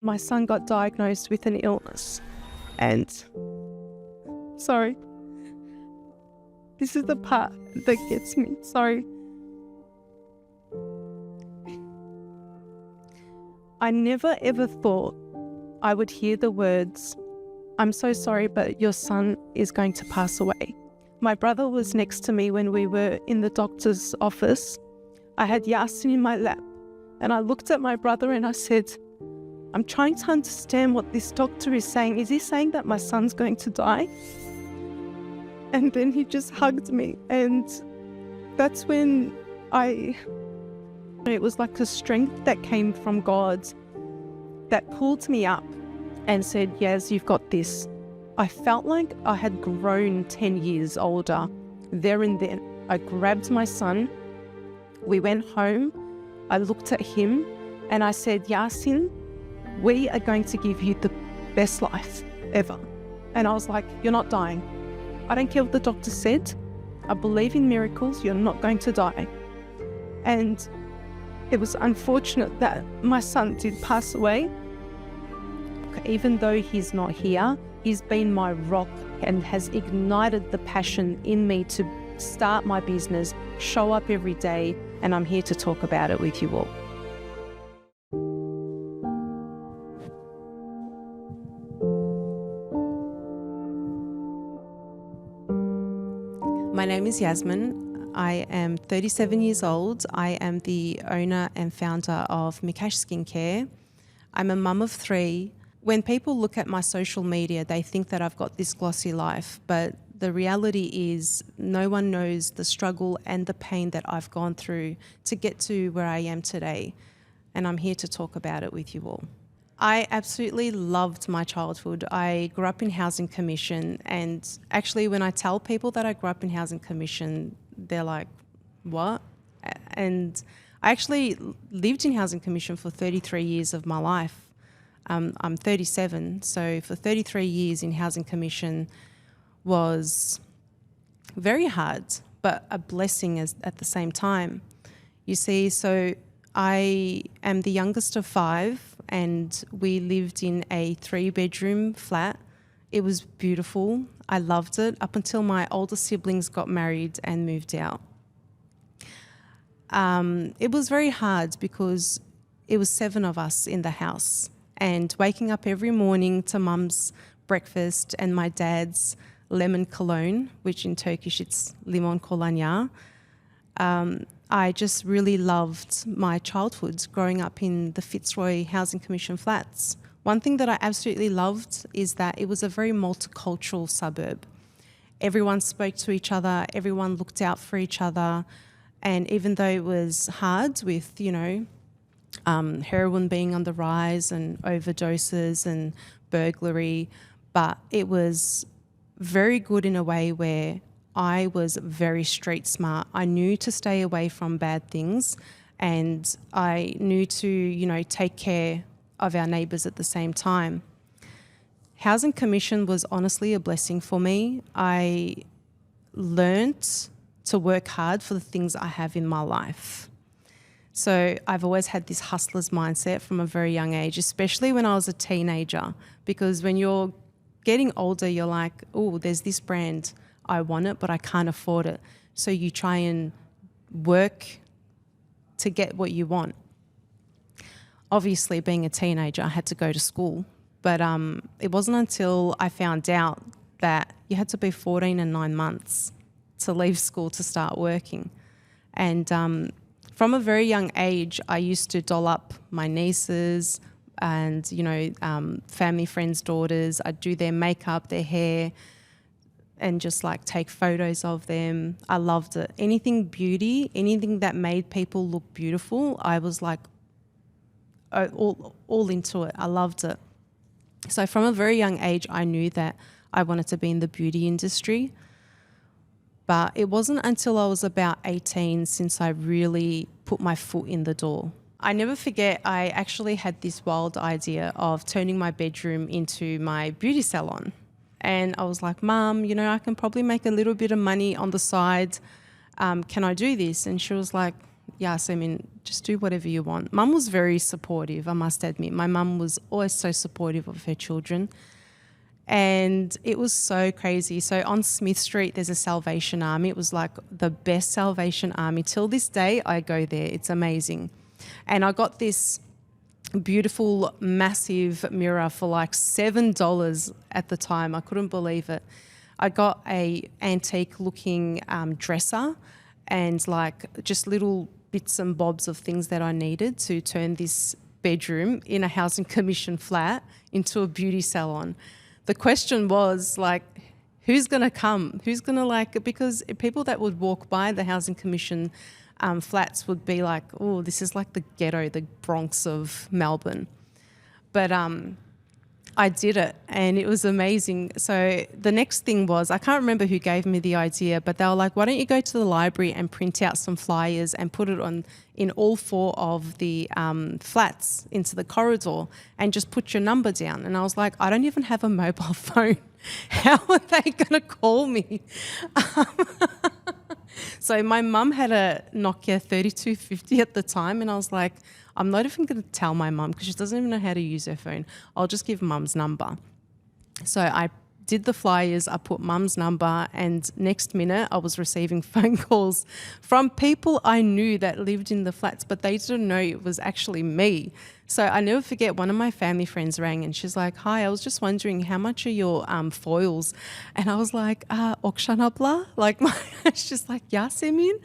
My son got diagnosed with an illness and, sorry, this is the part that gets me, sorry. I never ever thought I would hear the words, "I'm so sorry, but your son is going to pass away." My brother was next to me when we were in the doctor's office. I had Yasin in my lap and I looked at my brother and I said, "I'm trying to understand what this doctor is saying. Is he saying that my son's going to die?" And then he just hugged me, and that's when it was like a strength that came from God that pulled me up and said, "Yes, you've got this." I felt like I had grown 10 years older there and then. I grabbed my son, we went home, I looked at him and I said, "Yasin, we are going to give you the best life ever." And I was like, "You're not dying. I don't care what the doctor said. I believe in miracles. You're not going to die." And it was unfortunate that my son did pass away. Even though he's not here, he's been my rock and has ignited the passion in me to start my business, show up every day, and I'm here to talk about it with you all. My name is Yasemin. I am 37 years old. I am the owner and founder of Mikash Skincare. I'm a mum of 3. When people look at my social media, they think that I've got this glossy life, but the reality is no one knows the struggle and the pain that I've gone through to get to where I am today, and I'm here to talk about it with you all. I absolutely loved my childhood. I grew up in Housing Commission, and actually when I tell people that I grew up in Housing Commission, they're like, "What?" And I actually lived in Housing Commission for 33 years of my life. I'm 37, so for 33 years in Housing Commission was very hard, but a blessing at the same time. You see, so I am the youngest of 5, and we lived in a 3-bedroom flat. It was beautiful. I loved it up until my older siblings got married and moved out. It was very hard because it was 7 of us in the house, and waking up every morning to mum's breakfast and my dad's lemon cologne, which in Turkish it's limon kolonya. I just really loved my childhood growing up in the Fitzroy Housing Commission flats. One thing that I absolutely loved is that it was a very multicultural suburb. Everyone spoke to each other, everyone looked out for each other, and even though it was hard with, heroin being on the rise and overdoses and burglary, but it was very good in a way where I was very street smart. I knew to stay away from bad things, and I knew to, take care of our neighbours at the same time. Housing Commission was honestly a blessing for me. I learnt to work hard for the things I have in my life. So I've always had this hustler's mindset from a very young age, especially when I was a teenager, because when you're getting older, you're like, "Oh, there's this brand, I want it, but I can't afford it." So you try and work to get what you want. Obviously, being a teenager, I had to go to school, but it wasn't until I found out that you had to be 14 and 9 months to leave school to start working. And from a very young age, I used to doll up my nieces and, family friends' daughters. I'd do their makeup, their hair, and just take photos of them. I loved it. Anything beauty, anything that made people look beautiful, I was all into it. I loved it. So from a very young age, I knew that I wanted to be in the beauty industry. But it wasn't until I was about 18 since I really put my foot in the door. I never forget, I actually had this wild idea of turning my bedroom into my beauty salon. And I was like, "Mum, I can probably make a little bit of money on the side. Can I do this?" And she was like, Yasemin, just do whatever you want. Mum was very supportive, I must admit. My mum was always so supportive of her children. And it was so crazy. So on Smith Street, there's a Salvation Army. It was like the best Salvation Army. Till this day, I go there. It's amazing. And I got this beautiful, massive mirror for like $7 at the time. I couldn't believe it. I got a antique-looking dresser and like just little bits and bobs of things that I needed to turn this bedroom in a housing commission flat into a beauty salon. The question was like, who's going to come? Who's going to like, because people that would walk by the housing commission flats would be like, oh, this is like the ghetto, the Bronx of Melbourne. But I did it and it was amazing. So the next thing was, I can't remember who gave me the idea, but they were like, why don't you go to the library and print out some flyers and put it on in all 4 of the flats into the corridor and just put your number down. And I was like, I don't even have a mobile phone. How are they going to call me? So my mum had a Nokia 3250 at the time, and I was like, I'm not even going to tell my mum because she doesn't even know how to use her phone. I'll just give mum's number. So I did the flyers, I put mum's number, and next minute I was receiving phone calls from people I knew that lived in the flats, but they didn't know it was actually me. So I never forget, one of my family friends rang and she's like, hi, I was just wondering how much are your foils? And I was like, Okshan abla? Like, she's like, Yasemin?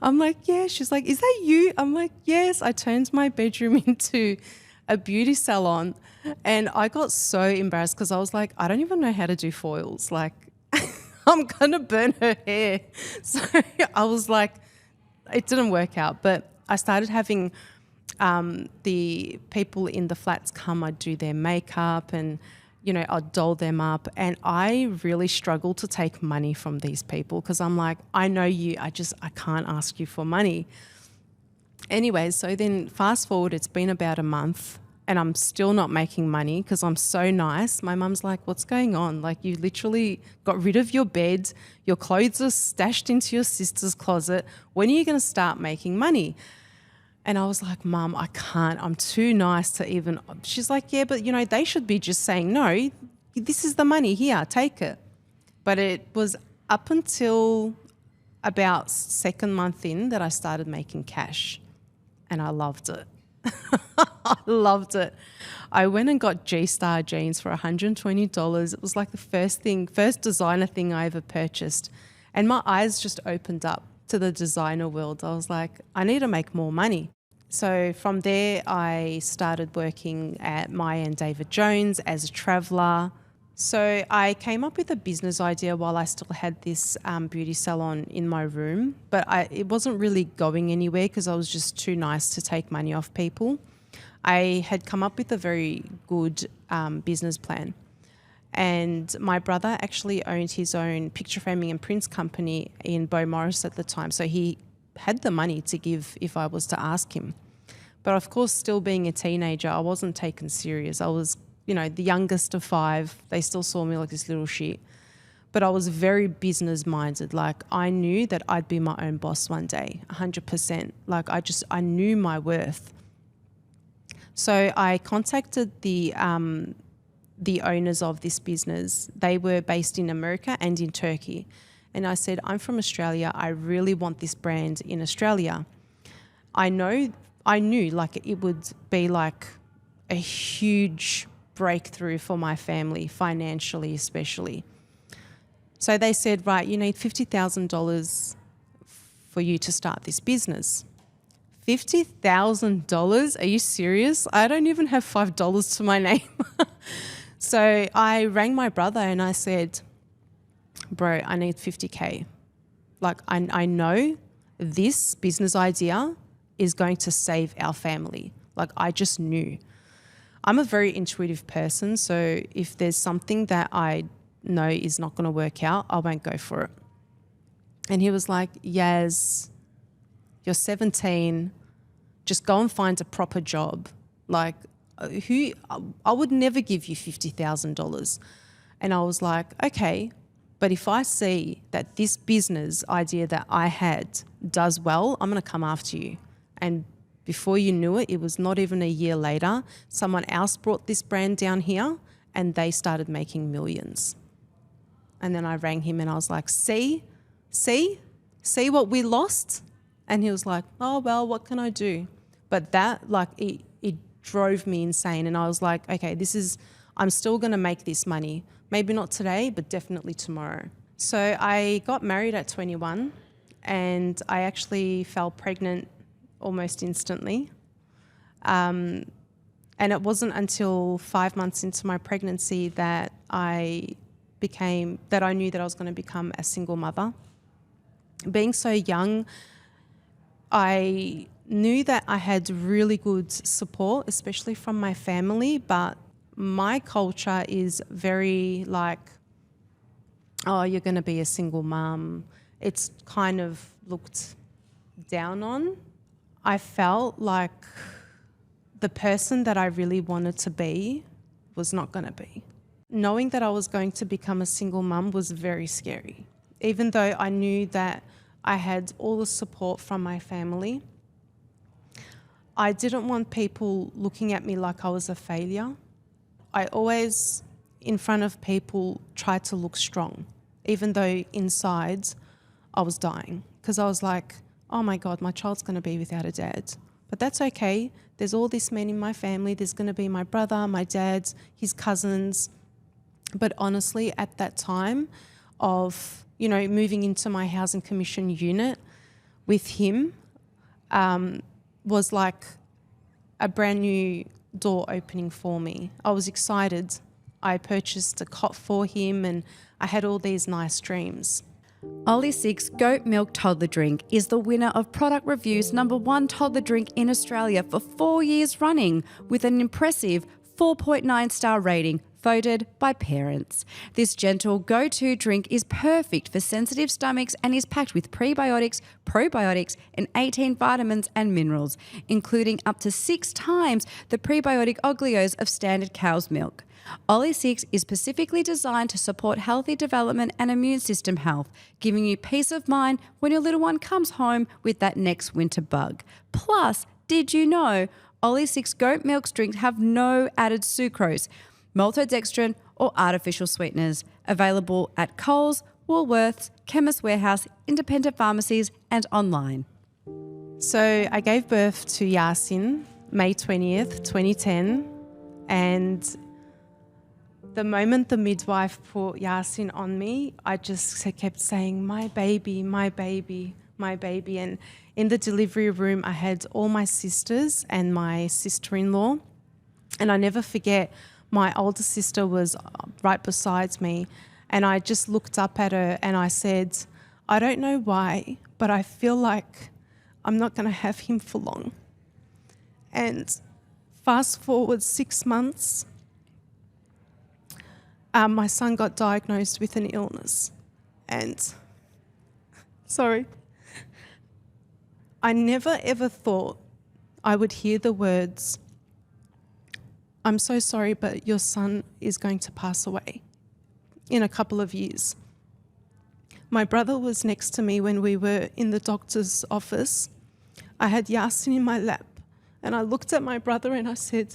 I'm like, yeah. She's like, is that you? I'm like, yes. I turned my bedroom into a beauty salon. And I got so embarrassed because I was like, I don't even know how to do foils. Like, I'm going to burn her hair. So I was like, it didn't work out. But I started having the people in the flats come, I'd do their makeup and, you know, I'd doll them up. And I really struggled to take money from these people because I'm like, I know you, I can't ask you for money. Anyway, so then fast forward, it's been about a month and I'm still not making money because I'm so nice. My mum's like, what's going on? Like, you literally got rid of your bed, your clothes are stashed into your sister's closet. When are you going to start making money? And I was like, Mum, I can't. I'm too nice to even... She's like, yeah, but, you know, they should be just saying, no, this is the money, here, take it. But it was up until about 2nd month in that I started making cash. And I loved it. I loved it. I went and got G-Star jeans for $120. It was like the first designer thing I ever purchased. And my eyes just opened up to the designer world. I was like, I need to make more money. So from there, I started working at Maya and David Jones as a traveller. So I came up with a business idea while I still had this beauty salon in my room, but it wasn't really going anywhere because I was just too nice to take money off people. I had come up with a very good business plan. And my brother actually owned his own picture framing and prints company in Beaumaris at the time. So he had the money to give if I was to ask him. But of course, still being a teenager, I wasn't taken serious. I was, you know, the youngest of 5. They still saw me like this little shit. But I was very business minded. Like, I knew that I'd be my own boss one day, 100%. Like, I knew my worth. So I contacted the owners of this business. They were based in America and in Turkey. And I said, I'm from Australia. I really want this brand in Australia. I knew like it would be like a huge breakthrough for my family, financially especially. So they said, right, you need $50,000 for you to start this business. $50,000? Are you serious? I don't even have $5 to my name. So I rang my brother and I said, bro, I need 50K. Like, I know this business idea is going to save our family. Like, I just knew. I'm a very intuitive person, so if there's something that I know is not going to work out, I won't go for it. And he was like, Yaz, you're 17, just go and find a proper job. Like, I would never give you $50,000. And I was like, okay, but if I see that this business idea that I had does well, I'm going to come after you. And before you knew it, it was not even a year later, someone else brought this brand down here and they started making millions. And then I rang him and I was like, see what we lost? And he was like, oh, well, what can I do? But that, like, it drove me insane. And I was like, okay, I'm still going to make this money. Maybe not today, but definitely tomorrow. So I got married at 21 and I actually fell pregnant almost instantly. And it wasn't until 5 months into my pregnancy that I knew that I was going to become a single mother. Being so young, I knew that I had really good support, especially from my family, but my culture is very like, oh, you're going to be a single mum. It's kind of looked down on. I felt like the person that I really wanted to be was not going to be. Knowing that I was going to become a single mum was very scary. Even though I knew that I had all the support from my family, I didn't want people looking at me like I was a failure. I always, in front of people, tried to look strong, even though inside I was dying. Because I was like, oh my God, my child's going to be without a dad. But that's okay. There's all these men in my family. There's going to be my brother, my dad, his cousins. But honestly, at that time of, moving into my housing commission unit with him was like a brand new door opening for me. I was excited. I purchased a cot for him and I had all these nice dreams. Ollie 6 Goat Milk Toddler Drink is the winner of Product Review's #1 toddler drink in Australia for 4 years running, with an impressive 4.9 star rating voted by parents. This gentle go-to drink is perfect for sensitive stomachs and is packed with prebiotics, probiotics and 18 vitamins and minerals, including up to 6 times the prebiotic oligos of standard cow's milk. Ollie 6 is specifically designed to support healthy development and immune system health, giving you peace of mind when your little one comes home with that next winter bug. Plus, did you know Ollie 6 goat milk drinks have no added sucrose, maltodextrin or artificial sweeteners? Available at Coles, Woolworths, Chemist Warehouse, independent pharmacies and online. So I gave birth to Yasin May 20th, 2010, and the moment the midwife put Yasin on me, I just kept saying, my baby, my baby, my baby. And in the delivery room, I had all my sisters and my sister-in-law. And I never forget, my older sister was right beside me. And I just looked up at her and I said, I don't know why, but I feel like I'm not going to have him for long. And fast forward 6 months, my son got diagnosed with an illness. And, I never ever thought I would hear the words, I'm so sorry, but your son is going to pass away in a couple of years. My brother was next to me when we were in the doctor's office. I had Yasin in my lap and I looked at my brother and I said,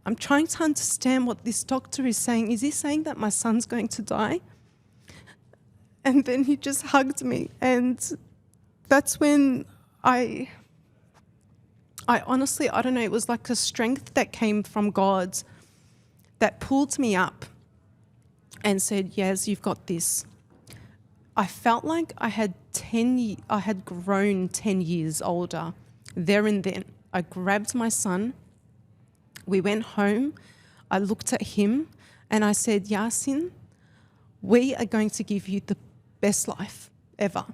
I'm trying to understand what this doctor is saying. Is he saying that my son's going to die? And then he just hugged me. And that's when I honestly, I don't know, it was like a strength that came from God that pulled me up and said, yes, you've got this. I felt like I had grown 10 years older there and then. I grabbed my son. We went home, I looked at him and I said, Yasin, we are going to give you the best life ever.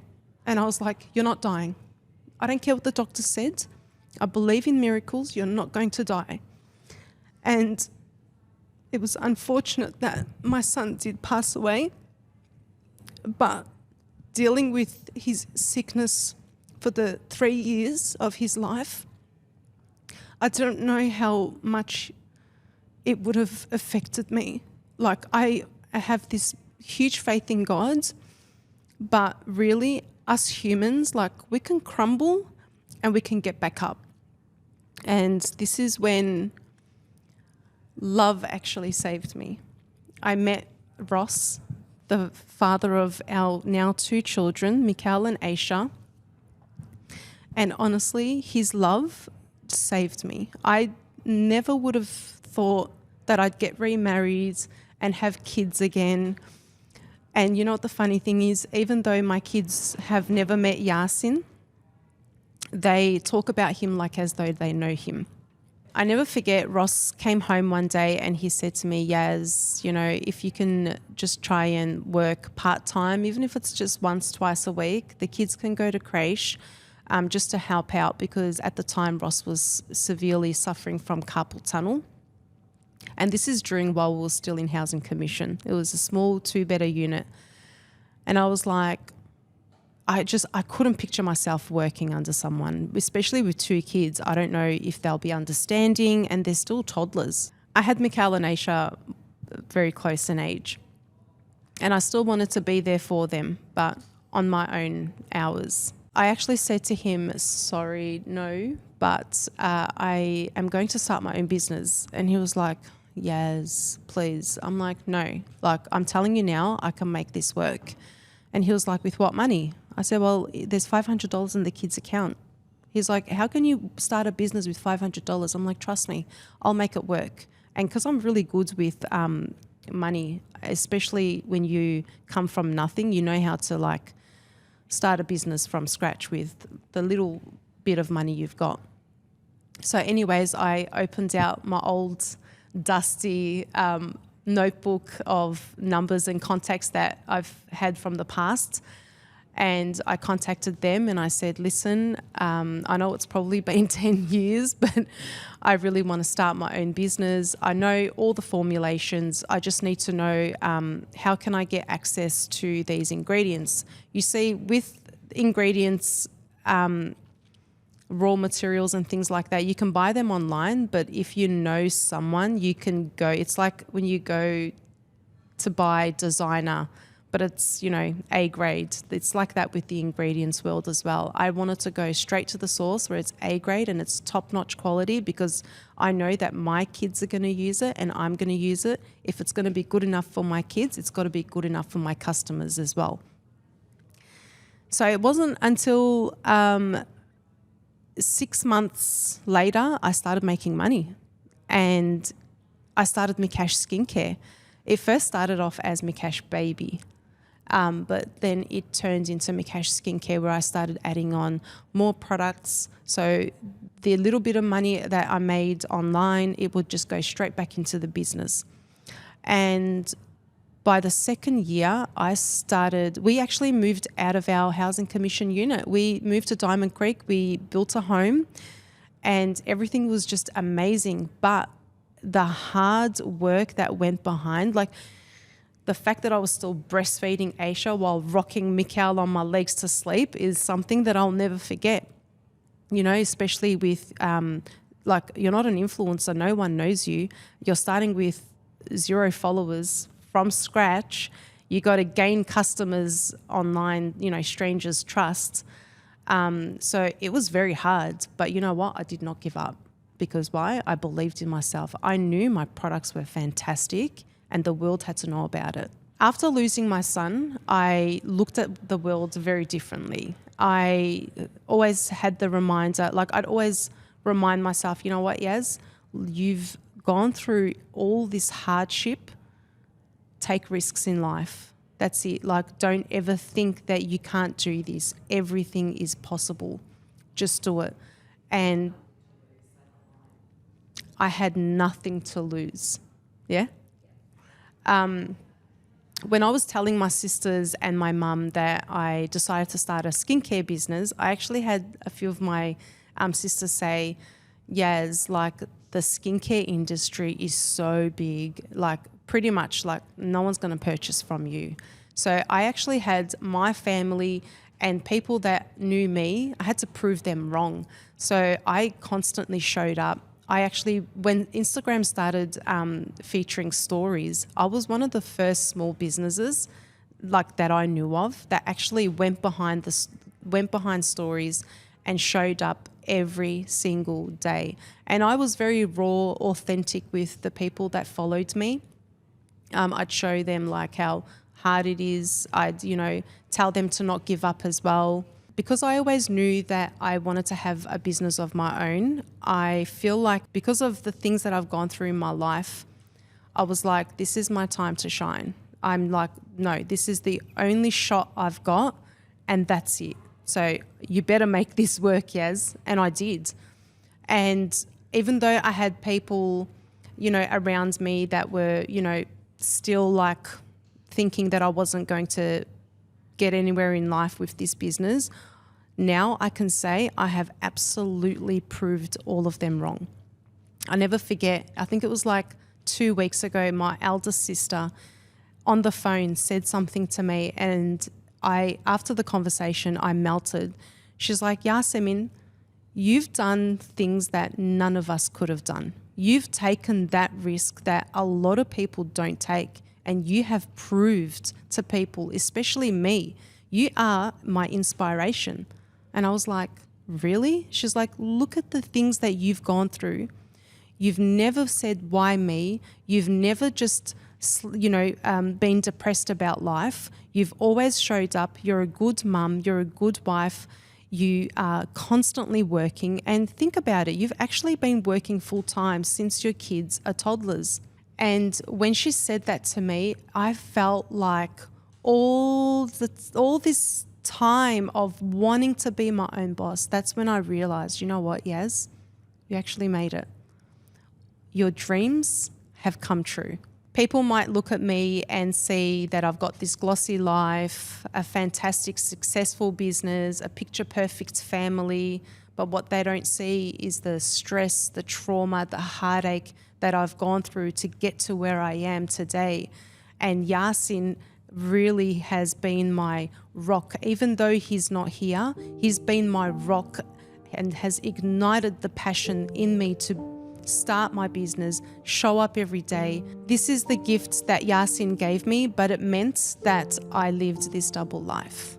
And I was like, you're not dying. I don't care what the doctor said. I believe in miracles. You're not going to die. And it was unfortunate that my son did pass away, but dealing with his sickness for the 3 years of his life, I don't know how much it would have affected me. Like, I have this huge faith in God, but really, us humans, like, we can crumble and we can get back up. And this is when love actually saved me. I met Ross, the father of our now 2 children, Mikhail and Aisha. And honestly, his love saved me. I never would have thought that I'd get remarried and have kids again. And you know what the funny thing is? Even though my kids have never met Yasin, they talk about him like as though they know him. I never forget, Ross came home one day and he said to me, Yaz, you know, if you can just try and work part-time, even if it's just once, twice a week, the kids can go to creche, just to help out, because at the time Ross was severely suffering from carpal tunnel. And this is while we were still in Housing Commission. It was a small 2-bedder unit. And I was like, I couldn't picture myself working under someone, especially with 2 kids. I don't know if they'll be understanding, and they're still toddlers. I had Mikhail and Aisha very close in age, and I still wanted to be there for them, but on my own hours. I actually said to him, sorry, no, but I am going to start my own business. And he was like, yes, please. I'm like, no, like I'm telling you now, I can make this work. And he was like, with what money? I said, well, there's $500 in the kids' account. He's like, how can you start a business with $500? I'm like, trust me, I'll make it work. And because I'm really good with money, especially when you come from nothing, you know how to like start a business from scratch with the little bit of money you've got. So anyways, I opened out my old dusty notebook of numbers and contacts that I've had from the past. And I contacted them and I said, listen, I know it's probably been 10 years, but I really want to start my own business. I know all the formulations. I just need to know how can I get access to these ingredients. You see, with ingredients, raw materials and things like that, you can buy them online, but if you know someone, you can go. It's like when you go to buy designer, but it's, you know, A grade. It's like that with the ingredients world as well. I wanted to go straight to the source where it's A grade and it's top-notch quality, because I know that my kids are going to use it and I'm going to use it. If it's going to be good enough for my kids, it's got to be good enough for my customers as well. So it wasn't until 6 months later I started making money, and I started Mikash Skincare. It first started off as Mikash Baby. But then it turned into Mikash Skincare, where I started adding on more products. So the little bit of money that I made online, it would just go straight back into the business. And by the second year, we actually moved out of our Housing Commission unit. We moved to Diamond Creek. We built a home and everything was just amazing. But the hard work that went behind, like, the fact that I was still breastfeeding Aisha while rocking Mikhail on my legs to sleep is something that I'll never forget. You know, especially with, like, you're not an influencer, no one knows you. You're starting with 0 followers from scratch. You got to gain customers online, you know, strangers' trust. So it was very hard. But you know what? I did not give up. Because why? I believed in myself. I knew my products were fantastic, and the world had to know about it. After losing my son, I looked at the world very differently. I always had the reminder, like I'd always remind myself, you know what, Yaz, you've gone through all this hardship, take risks in life. That's it. Like, don't ever think that you can't do this. Everything is possible. Just do it. And I had nothing to lose. Yeah? When I was telling my sisters and my mum that I decided to start a skincare business, I actually had a few of my sisters say, Yaz, like, the skincare industry is so big, like pretty much like no one's going to purchase from you. So I actually had my family and people that knew me, I had to prove them wrong. So I constantly showed up. When Instagram started featuring stories, I was one of the first small businesses like that I knew of that actually went behind stories and showed up every single day. And I was very raw, authentic with the people that followed me. I'd show them like how hard it is. I'd, tell them to not give up as well. Because I always knew that I wanted to have a business of my own, I feel like because of the things that I've gone through in my life, I was like, this is my time to shine. I'm like, no, this is the only shot I've got and that's it. So you better make this work, Yas. And I did. And even though I had people, around me that were, still like thinking that I wasn't going to get anywhere in life with this business, now I can say I have absolutely proved all of them wrong. I never forget, I think it was like 2 weeks ago, my eldest sister on the phone said something to me, and after the conversation, I melted. She's like, Yasemin, you've done things that none of us could have done. You've taken that risk that a lot of people don't take, and you have proved to people, especially me, you are my inspiration. And I was like, really? She's like, look at the things that you've gone through. You've never said, why me? You've never just, been depressed about life. You've always showed up. You're a good mum. You're a good wife. You are constantly working. And think about it. You've actually been working full time since your kids are toddlers. And when she said that to me, I felt like all this time of wanting to be my own boss, that's when I realized, you know what, Yaz, you actually made it. Your dreams have come true. People might look at me and see that I've got this glossy life, a fantastic, successful business, a picture-perfect family, but what they don't see is the stress, the trauma, the heartache that I've gone through to get to where I am today. And Yasin really has been my rock. Even though he's not here, he's been my rock and has ignited the passion in me to start my business, show up every day. This is the gift that Yasin gave me, but it meant that I lived this double life.